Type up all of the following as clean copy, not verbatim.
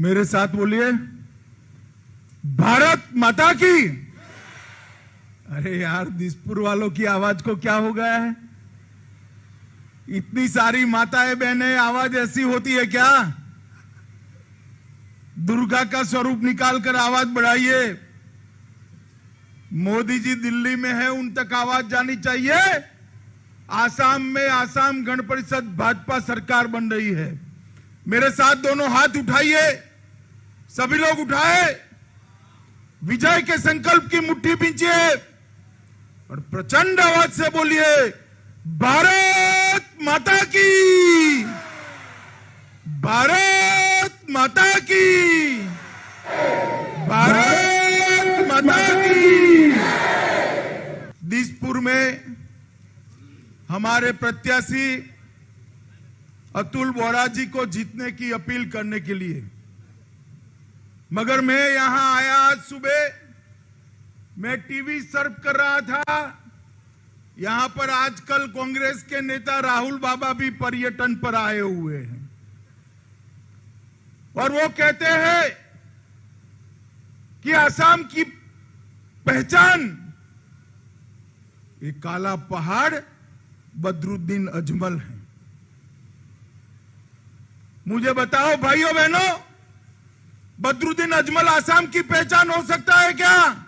मेरे साथ बोलिए, भारत माता की। अरे यार, दिसपुर वालों की आवाज को क्या हो गया है? इतनी सारी माताएं बहनें, आवाज ऐसी होती है क्या? दुर्गा का स्वरूप निकालकर आवाज बढ़ाइए। मोदी जी दिल्ली में है, उन तक आवाज जानी चाहिए। आसाम में आसाम गण परिषद भाजपा सरकार बन रही है। मेरे साथ दोनों हाथ उठाइए, सभी लोग उठाए, विजय के संकल्प की मुट्ठी भींचिए और प्रचंड आवाज से बोलिए, भारत माता की, भारत माता की, भारत माता की। दिसपुर में हमारे प्रत्याशी अतुल बोरा जी को जीतने की अपील करने के लिए, मगर मैं यहां आया आज सुबह, मैं टीवी सर्व कर रहा था। यहां पर आजकल कांग्रेस के नेता राहुल बाबा भी पर्यटन पर आए हुए हैं और वो कहते हैं कि आसाम की पहचान एक काला पहाड़ बदरुद्दीन अजमल है। मुझे बताओ भाइयों बहनों, बदरुद्दीन अजमल आसाम की पहचान हो सकता है क्या?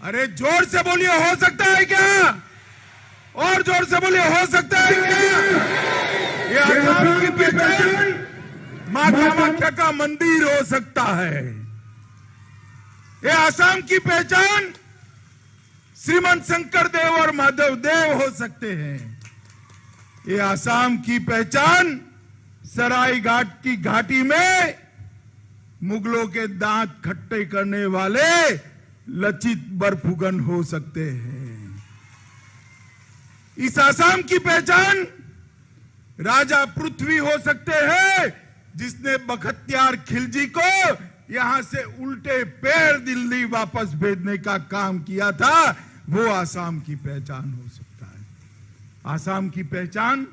अरे जोर से बोलिए, हो सकता है क्या? और जोर से बोलिए, हो सकता है क्या? ये आसाम की पहचान मां कामाख्या का मंदिर हो सकता है। ये आसाम की पहचान श्रीमंत शंकर देव और माधव देव हो सकते हैं। ये आसाम की पहचान सराय घाट की घाटी में मुगलों के दांत खट्टे करने वाले लचित बरफुगन हो सकते हैं। इस आसाम की पहचान राजा पृथ्वी हो सकते हैं, जिसने बख्तियार खिलजी को यहां से उल्टे पैर दिल्ली वापस भेजने का काम किया था। वो आसाम की पहचान हो सकता है। आसाम की पहचान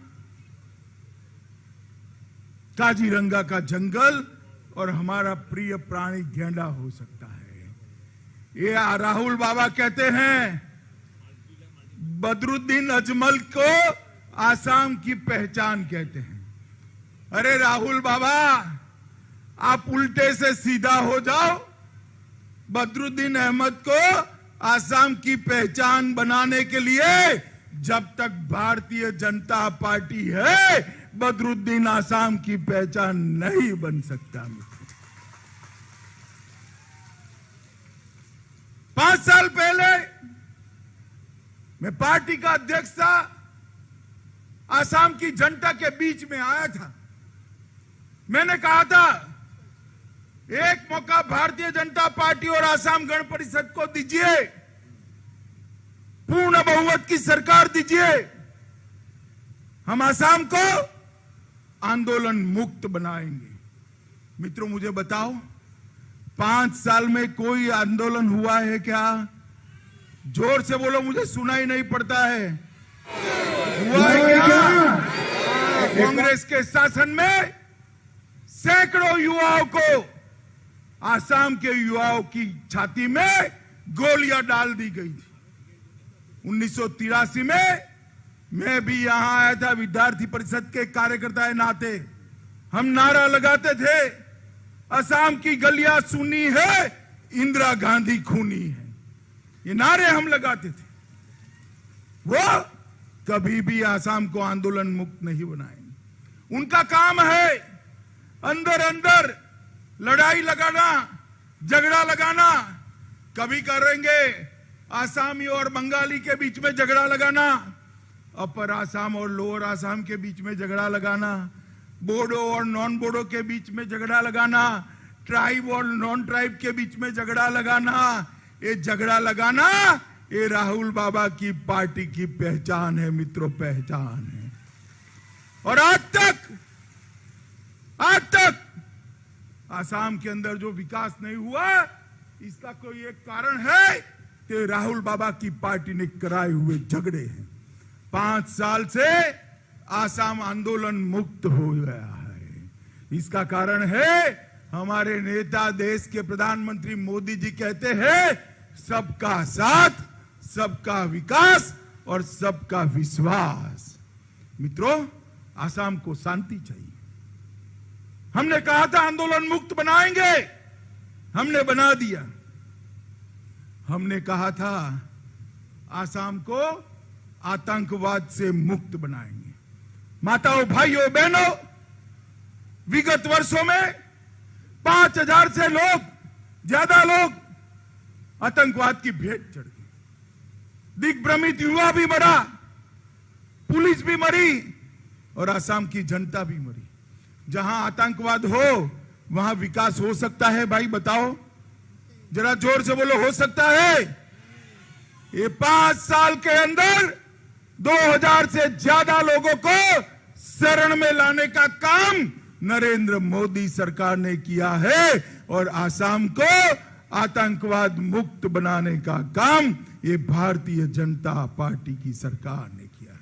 काजीरंगा का जंगल और हमारा प्रिय प्राणी गेंडा हो सकता है। ये राहुल बाबा कहते हैं बदरुद्दीन अजमल को आसाम की पहचान कहते हैं। अरे राहुल बाबा, आप उल्टे से सीधा हो जाओ। बदरुद्दीन अहमद को आसाम की पहचान बनाने के लिए जब तक भारतीय जनता पार्टी है, बदरुद्दीन आसाम की पहचान नहीं बन सकता। 5 साल पहले मैं पार्टी का अध्यक्ष था, आसाम की जनता के बीच में आया था। मैंने कहा था, एक मौका भारतीय जनता पार्टी और आसाम गण परिषद को दीजिए, पूर्ण बहुमत की सरकार दीजिए, हम आसाम को आंदोलन मुक्त बनाएंगे। मित्रों, मुझे बताओ, 5 साल में कोई आंदोलन हुआ है क्या? जोर से बोलो, मुझे सुनाई नहीं पड़ता है। हुआ है क्या? कांग्रेस के शासन में सैकड़ों युवाओं को, आसाम के युवाओं की छाती में गोलियां डाल दी गई थी। 1983 में मैं भी यहां आया था, विद्यार्थी परिषद के कार्यकर्ता के नाते हम नारा लगाते थे, असम की गलियां सुनी है, इंदिरा गांधी खूनी है। ये नारे हम लगाते थे। वो कभी भी आसाम को आंदोलन मुक्त नहीं बनाएंगे। उनका काम है अंदर अंदर लड़ाई लगाना, झगड़ा लगाना। कभी करेंगे आसामी और बंगाली के बीच में झगड़ा लगाना, अपर आसाम और लोअर आसाम के बीच में झगड़ा लगाना, बोडो और नॉन बोडो के बीच में झगड़ा लगाना, ट्राइब और नॉन ट्राइब के बीच में झगड़ा लगाना। ये झगड़ा लगाना, ये राहुल बाबा की पार्टी की पहचान है मित्रों, पहचान है। और आज तक आसाम के अंदर जो विकास नहीं हुआ, इसका कोई एक कारण है कि राहुल बाबा की पार्टी ने कराए हुए झगड़े हैं। 5 साल से आसाम आंदोलन मुक्त हो गया है। इसका कारण है हमारे नेता देश के प्रधानमंत्री मोदी जी कहते हैं सबका साथ, सबका विकास और सबका विश्वास। मित्रों, आसाम को शांति चाहिए। हमने कहा था आंदोलन मुक्त बनाएंगे, हमने बना दिया। हमने कहा था आसाम को आतंकवाद से मुक्त बनाएंगे। माताओं, भाइयों, बहनों, विगत वर्षों में 5000 से ज्यादा लोग आतंकवाद की भेंट चढ़ गए। दिग्भ्रमित युवा भी मरा, पुलिस भी मरी और आसाम की जनता भी मरी। जहां आतंकवाद हो वहां विकास हो सकता है? भाई बताओ, जरा जोर से बोलो, हो सकता है? ये 5 साल के अंदर 2000 से ज्यादा लोगों को शरण में लाने का काम नरेंद्र मोदी सरकार ने किया है और आसाम को आतंकवाद मुक्त बनाने का काम ये भारतीय जनता पार्टी की सरकार ने किया है।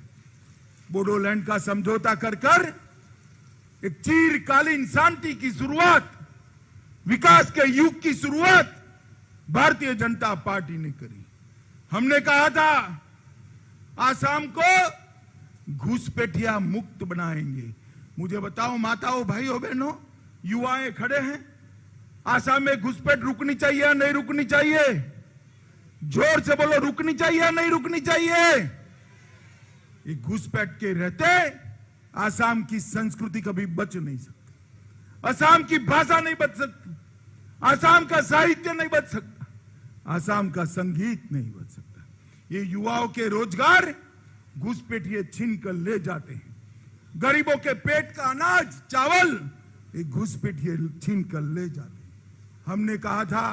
बोडोलैंड का समझौता कर एक चिरकालीन शांति की शुरुआत, विकास के युग की शुरुआत भारतीय जनता पार्टी ने करी। हमने कहा था आसाम को घुसपैठिया मुक्त बनाएंगे। मुझे बताओ माताओं, भाइयों, बहनों, युवाएं खड़े हैं, आसाम में घुसपैठ रुकनी चाहिए या नहीं रुकनी चाहिए? जोर से बोलो, रुकनी चाहिए या नहीं रुकनी चाहिए? ये घुसपैठ के रहते आसाम की संस्कृति कभी बच नहीं सकती, आसाम की भाषा नहीं बच सकती, आसाम का साहित्य नहीं बच सकता, आसाम का संगीत नहीं बच सकता। ये युवाओं के रोजगार घुसपैठिए छीन कर ले जाते हैं। गरीबों के पेट का अनाज, चावल, ये घुसपैठिए छीन कर ले जाते हैं। हमने कहा था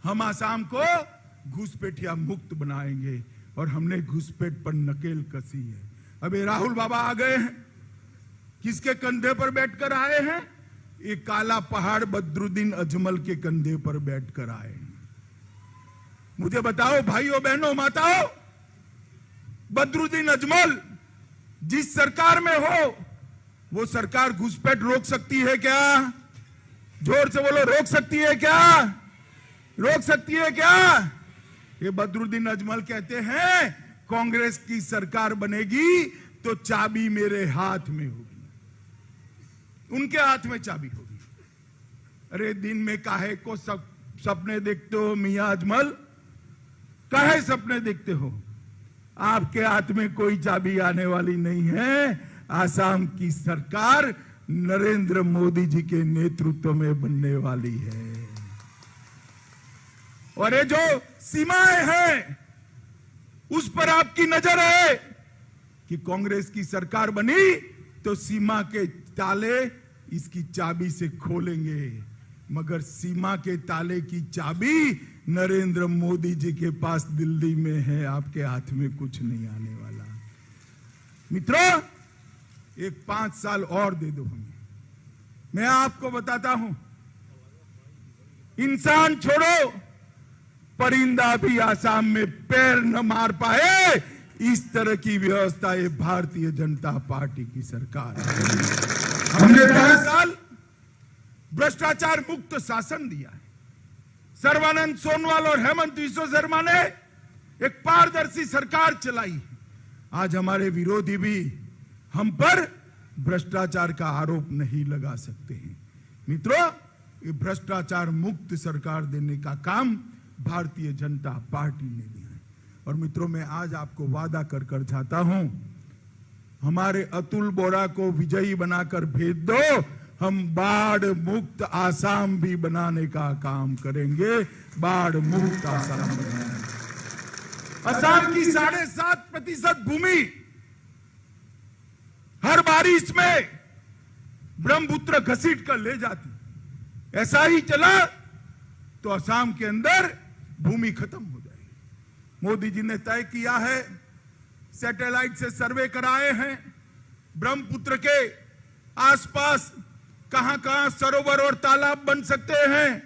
हम आसाम को घुसपैठिया मुक्त बनाएंगे और हमने घुसपैठ पर नकेल कसी है। अबे राहुल बाबा आ गए हैं, किसके कंधे पर बैठकर आए हैं? ये काला पहाड़ बदरुद्दीन अजमल के कंधे पर बैठकर आए हैं। मुझे बताओ भाइयों, बहनों, माताओं, बदरुद्दीन अजमल जिस सरकार में हो वो सरकार घुसपैठ रोक सकती है क्या? जोर से बोलो, रोक सकती है क्या? रोक सकती है क्या? ये बदरुद्दीन अजमल कहते हैं कांग्रेस की सरकार बनेगी तो चाबी मेरे हाथ में होगी, उनके हाथ में चाबी होगी। अरे दिन में काहे को सपने देखते हो मियां अजमल? काहे सपने देखते हो? आपके हाथ में कोई चाबी आने वाली नहीं है। आसाम की सरकार नरेंद्र मोदी जी के नेतृत्व में बनने वाली है। और ये जो सीमाएं हैं उस पर आपकी नजर है कि कांग्रेस की सरकार बनी तो सीमा के ताले इसकी चाबी से खोलेंगे, मगर सीमा के ताले की चाबी नरेंद्र मोदी जी के पास दिल्ली में है, आपके हाथ में कुछ नहीं आने वाला। मित्रों, एक 5 साल और दे दो हमें। मैं आपको बताता हूं, इंसान छोड़ो, परिंदा भी आसाम में पैर न मार पाए, इस तरह की व्यवस्था ये भारतीय जनता पार्टी की सरकार है। हमने 10 साल भ्रष्टाचार मुक्त शासन दिया है। सर्बानंद सोनोवाल और हेमंत बिस्वा शर्मा ने एक पारदर्शी सरकार चलाई है। आज हमारे विरोधी भी हम पर भ्रष्टाचार का आरोप नहीं लगा सकते हैं। मित्रों, ये भ्रष्टाचार मुक्त सरकार देने का काम भारतीय जनता पार्टी ने दिया है। और मित्रों, मैं आज आपको वादा कर कर जाता हूं, हमारे अतुल बोरा को विजयी बनाकर भेज दो, हम बाढ़ मुक्त आसाम भी बनाने का काम करेंगे। बाढ़ मुक्त आसाम बनाएंगे। आसाम की 7.5% भूमि हर बारिश में ब्रह्मपुत्र घसीट कर ले जाती। ऐसा ही चला तो आसाम के अंदर भूमि खत्म हो जाएगी। मोदी जी ने तय किया है, सैटेलाइट से सर्वे कराए हैं, ब्रह्मपुत्र के आसपास कहां कहां सरोवर और तालाब बन सकते हैं,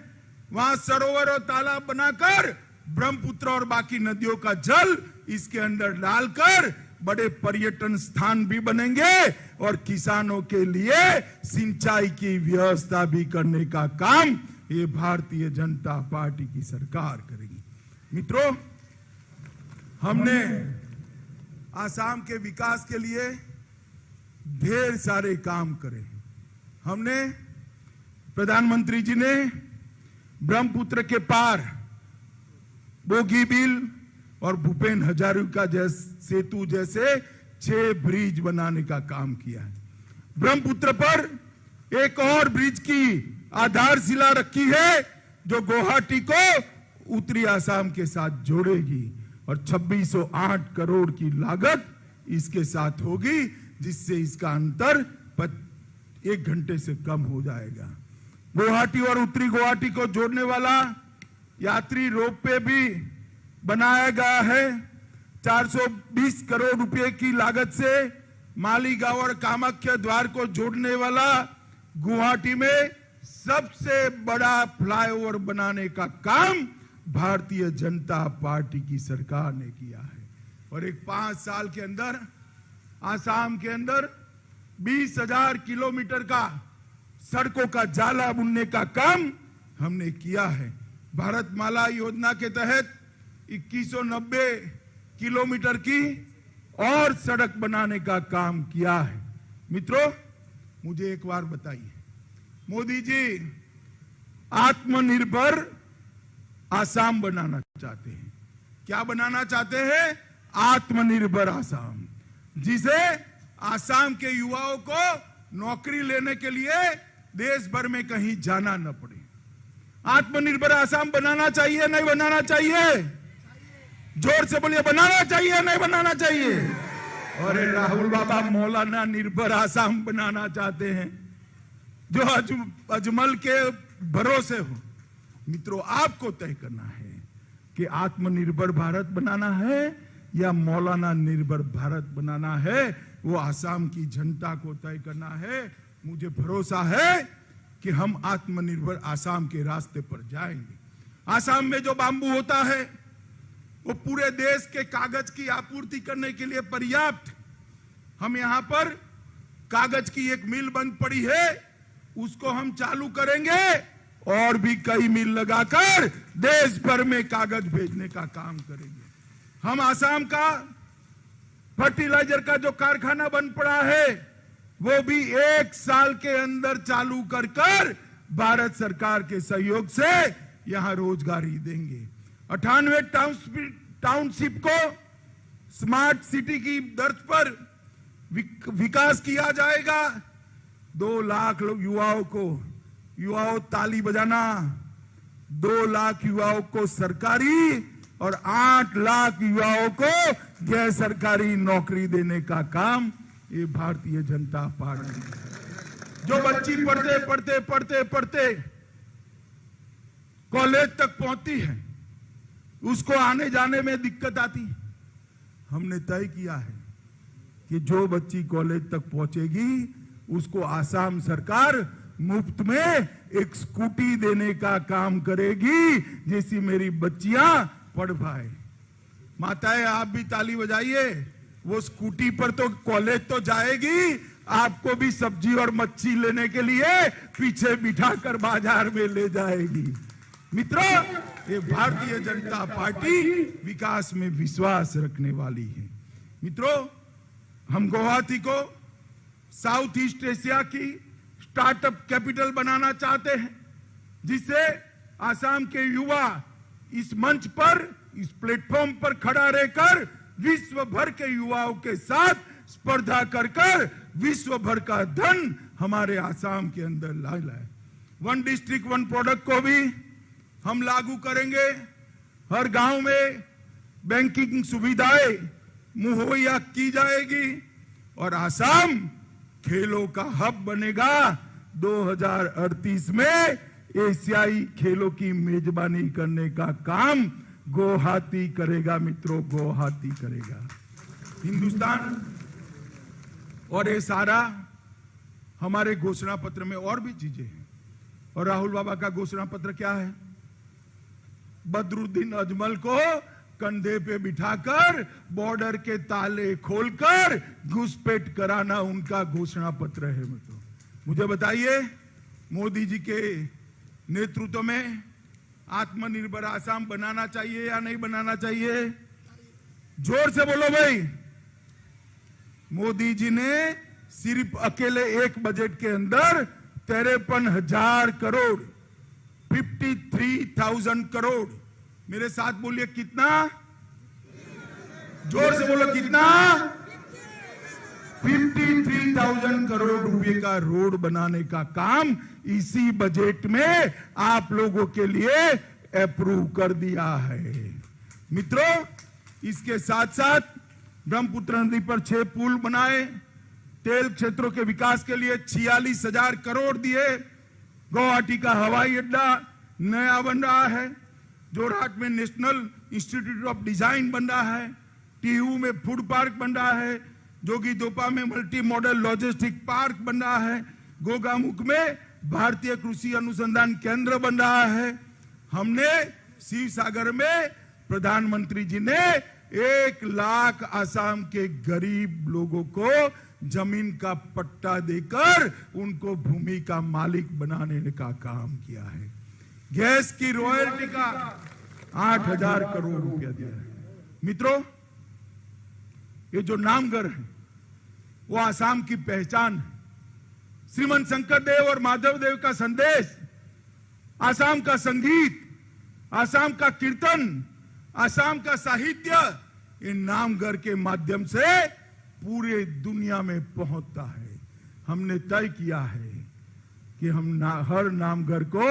वहां सरोवर और तालाब बनाकर ब्रह्मपुत्र और बाकी नदियों का जल इसके अंदर डालकर बड़े पर्यटन स्थान भी बनेंगे और किसानों के लिए सिंचाई की व्यवस्था भी करने का काम ये भारतीय जनता पार्टी की सरकार करेगी। मित्रों, हमने आसाम के विकास के लिए ढेर सारे काम करे। हमने प्रधानमंत्री जी ने ब्रह्मपुत्र के पार बोगीबील और भूपेन हजारिका सेतु जैसे 6 ब्रिज बनाने का काम किया है। ब्रह्मपुत्र पर एक और ब्रिज की आधारशिला रखी है जो गुवाहाटी को उत्तरी आसाम के साथ जोड़ेगी और 2608 करोड़ की लागत इसके साथ होगी, जिससे इसका अंतर 1 घंटे से कम हो जाएगा। गुवाहाटी और उत्तरी गुवाहाटी को जोड़ने वाला यात्री रोपवे भी बनाया गया है। 420 करोड़ रुपए की लागत से मालीगांव और कामाख्या द्वार को जोड़ने वाला गुवाहाटी में सबसे बड़ा फ्लाईओवर बनाने का काम भारतीय जनता पार्टी की सरकार ने किया है। और एक 5 साल के अंदर आसाम के अंदर 20,000 किलोमीटर का सड़कों का जाला बुनने का काम हमने किया है। भारतमाला योजना के तहत 2190 किलोमीटर की और सड़क बनाने का काम किया है। मित्रों, मुझे एक बार बताइए, मोदी जी आत्मनिर्भर आसाम बनाना चाहते हैं। क्या बनाना चाहते हैं? आत्मनिर्भर आसाम, जिसे आसाम के युवाओं को नौकरी लेने के लिए देश भर में कहीं जाना न पड़े। आत्मनिर्भर आसाम बनाना चाहिए, नहीं बनाना चाहिए? जोर से बोलिए, बनाना चाहिए, नहीं बनाना चाहिए? और राहुल बाबा मौलाना निर्भर आसाम बनाना चाहते हैं जो अजमल के भरोसे हो। मित्रों, आपको तय करना है कि आत्मनिर्भर भारत बनाना है या मौलाना निर्भर भारत बनाना है। वो आसाम की जनता को तय करना है। मुझे भरोसा है कि हम आत्मनिर्भर आसाम के रास्ते पर जाएंगे। आसाम में जो बांबू होता है वो पूरे देश के कागज की आपूर्ति करने के लिए पर्याप्त। हम यहां पर कागज की एक मिल बंद पड़ी है, उसको हम चालू करेंगे और भी कई मिल लगाकर देश भर में कागज भेजने का काम करेंगे। हम आसाम का फर्टिलाइजर का जो कारखाना बन पड़ा है वो भी 1 साल के अंदर चालू कर भारत सरकार के सहयोग से यहां रोजगारी देंगे। 98 टाउनशिप को स्मार्ट सिटी की दर्ज पर विकास किया जाएगा। 2 लाख युवाओं ताली बजाना, 2 लाख युवाओं को सरकारी और 8 लाख युवाओं को गैर सरकारी नौकरी देने का काम ये भारतीय जनता पार्टी। जो बच्ची पढ़ते कॉलेज तक पहुंचती है, उसको आने जाने में दिक्कत आती है। हमने तय किया है कि जो बच्ची कॉलेज तक पहुंचेगी उसको आसाम सरकार मुफ्त में एक स्कूटी देने का काम करेगी, जैसी मेरी बच्चियां पढ़ पाए। माताएं, आप भी ताली बजाइए। वो स्कूटी पर तो कॉलेज तो जाएगी, आपको भी सब्जी और मच्छी लेने के लिए पीछे बिठाकर बाजार में ले जाएगी। मित्रों, ये भारतीय जनता पार्टी विकास में विश्वास रखने वाली है। मित्रों, हम गुवाहाटी को साउथ ईस्ट एशिया की स्टार्टअप कैपिटल बनाना चाहते हैं, जिससे आसाम के युवा इस मंच पर, इस प्लेटफॉर्म पर खड़ा रहकर विश्व भर के युवाओं के साथ स्पर्धा कर विश्व भर का धन हमारे आसाम के अंदर लाए। 1 डिस्ट्रिक्ट 1 प्रोडक्ट को भी हम लागू करेंगे। हर गांव में बैंकिंग सुविधाएं मुहैया की जाएगी और आसाम खेलों का हब बनेगा। 2038 में एशियाई खेलों की मेजबानी करने का काम गुवाहाटी करेगा। मित्रों, गुवाहाटी करेगा। हिंदुस्तान और ये सारा हमारे घोषणा पत्र में और भी चीजें हैं। और राहुल बाबा का घोषणा पत्र क्या है? बदरुद्दीन अजमल को कंधे पे बिठाकर बॉर्डर के ताले खोलकर घुसपैठ कराना उनका घोषणा पत्र है। मुझे बताइए, मोदी जी के नेतृत्व में आत्मनिर्भर आसाम बनाना चाहिए या नहीं बनाना चाहिए? जोर से बोलो भाई। मोदी जी ने सिर्फ अकेले एक बजट के अंदर 53,000 करोड़ 53,000 करोड़, मेरे साथ बोलिए कितना? जोर से बोलो कितना? 53,000 करोड़ रुपए का रोड बनाने का काम इसी बजट में आप लोगों के लिए अप्रूव कर दिया है। मित्रों, इसके साथ साथ ब्रह्मपुत्र नदी पर 6 पुल बनाए, तेल क्षेत्रों के विकास के लिए 46,000 करोड़ दिए, गुवाहाटी का हवाई अड्डा नया बन रहा है, जोरहाट में नेशनल इंस्टीट्यूट ऑफ डिजाइन बन रहा है, टीहू में फूड पार्क बन रहा है, जोगीदोपा में मल्टी मॉडल लॉजिस्टिक पार्क बन रहा है, गोगामुख में भारतीय कृषि अनुसंधान केंद्र बन रहा है। हमने शिव सागर में प्रधानमंत्री जी ने 1 लाख आसाम के गरीब लोगों को जमीन का पट्टा देकर उनको भूमि का मालिक बनाने का काम किया है। गैस की रॉयल्टी का 8,000 करोड़ रुपया दिया है। मित्रों, ये जो नामगर है वो आसाम की पहचान है। श्रीमंत शंकरदेव और माधव देव का संदेश, आसाम का संगीत, आसाम का कीर्तन, आसाम का साहित्य इन नामगर के माध्यम से पूरे दुनिया में पहुंचता है। हमने तय किया है कि हम हर नामगर को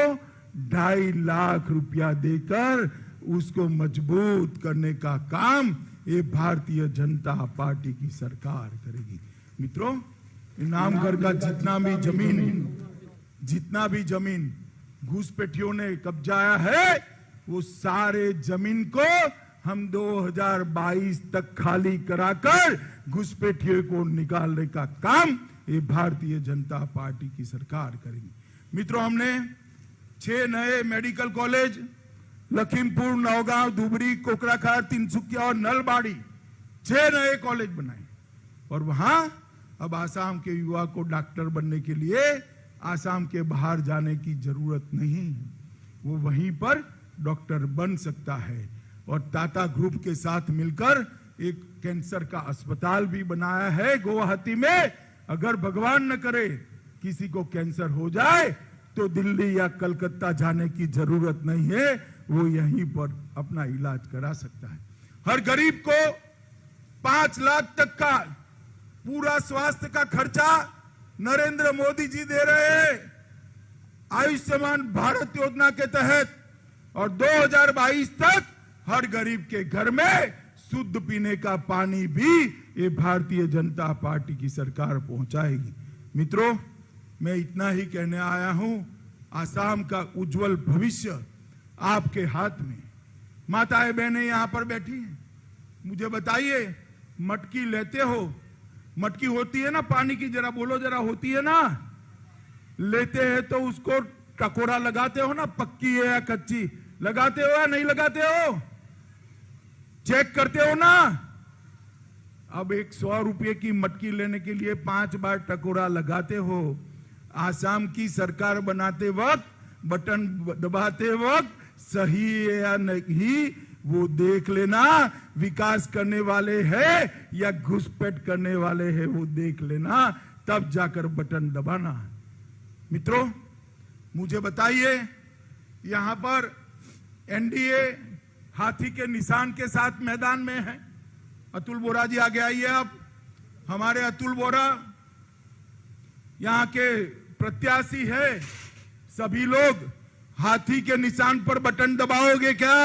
2.5 लाख रुपया देकर उसको मजबूत करने का काम ये भारतीय जनता पार्टी की सरकार करेगी। मित्रों, नामगर का जितना भी जमीन घुसपैठियों ने कब्जाया है वो सारे जमीन को हम 2022 तक खाली कराकर घुसपैठियों को निकालने का काम ये भारतीय जनता पार्टी की सरकार करेगी। मित्रों, हमने 6 नए मेडिकल कॉलेज लखीमपुर, नौगांव, धुबरी, कोकराखार, तिनसुकिया और नलबाड़ी 6 नए कॉलेज बनाए और वहां अब आसाम के युवा को डॉक्टर बनने के लिए आसाम के बाहर जाने की जरूरत नहीं है, वो वहीं पर डॉक्टर बन सकता है। और टाटा ग्रुप के साथ मिलकर एक कैंसर का अस्पताल भी बनाया है गुवाहाटी में। अगर भगवान न करे किसी को कैंसर हो जाए तो दिल्ली या कलकत्ता जाने की जरूरत नहीं है, वो यहीं पर अपना इलाज करा सकता है। हर गरीब को 5 लाख तक का पूरा स्वास्थ्य का खर्चा नरेंद्र मोदी जी दे रहे हैं आयुष्मान भारत योजना के तहत, और 2022 तक हर गरीब के घर में शुद्ध पीने का पानी भी ये भारतीय जनता पार्टी की सरकार पहुंचाएगी। मित्रों, मैं इतना ही कहने आया हूं, आसाम का उज्जवल भविष्य आपके हाथ में। माताएं बहनें यहां पर बैठी हैं, मुझे बताइए, मटकी लेते हो, मटकी होती है ना पानी की, जरा बोलो जरा, होती है ना? लेते हैं तो उसको टकोरा लगाते हो ना, पक्की है या कच्ची, लगाते हो या नहीं लगाते हो? चेक करते हो ना? अब 100 रुपये की मटकी लेने के लिए 5 बार टकोरा लगाते हो। आसाम की सरकार बनाते वक्त, बटन दबाते वक्त सही है या नहीं वो देख लेना। विकास करने वाले हैं या घुसपैठ करने वाले हैं वो देख लेना, तब जाकर बटन दबाना। मित्रों, मुझे बताइए, यहां पर एनडीए हाथी के निशान के साथ मैदान में है। अतुल बोरा जी आगे आइए। अब हमारे अतुल बोरा यहां के प्रत्याशी है। सभी लोग हाथी के निशान पर बटन दबाओगे क्या?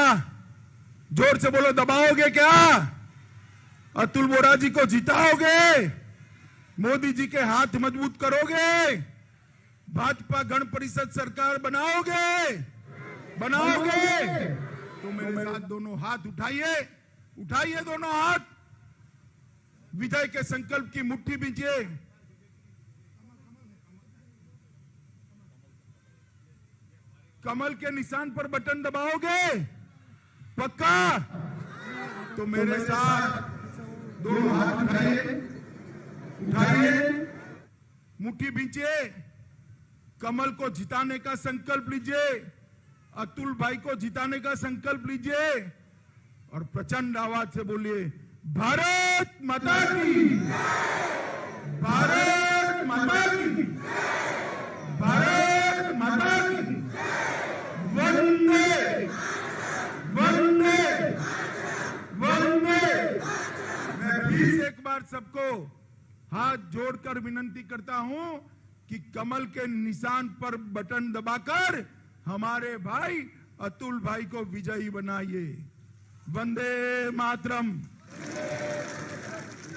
जोर से बोलो, दबाओगे क्या? अतुल बोरा जी को जिताओगे? मोदी जी के हाथ मजबूत करोगे? भाजपा गण परिषद सरकार बनाओगे? तो मेरे साथ दोनों हाथ उठाइए, उठाइए दोनों हाथ, विजय के संकल्प की मुट्ठी बीजिए। कमल के निशान पर बटन दबाओगे? पक्का? तो मेरे साथ दोनों हाथ उठाइए, मुट्ठी बींचिए, कमल को जिताने का संकल्प लीजिए, अतुल भाई को जिताने का संकल्प लीजिए और प्रचंड आवाज से बोलिए, भारत माता की, भारत माता की, भारत माता की, वंदे वंदे वंदे। मैं फिर एक बार सबको हाथ जोड़कर विनंती करता हूं कि कमल के निशान पर बटन दबाकर हमारे भाई अतुल भाई को विजयी बनाइए। वंदे मातरम।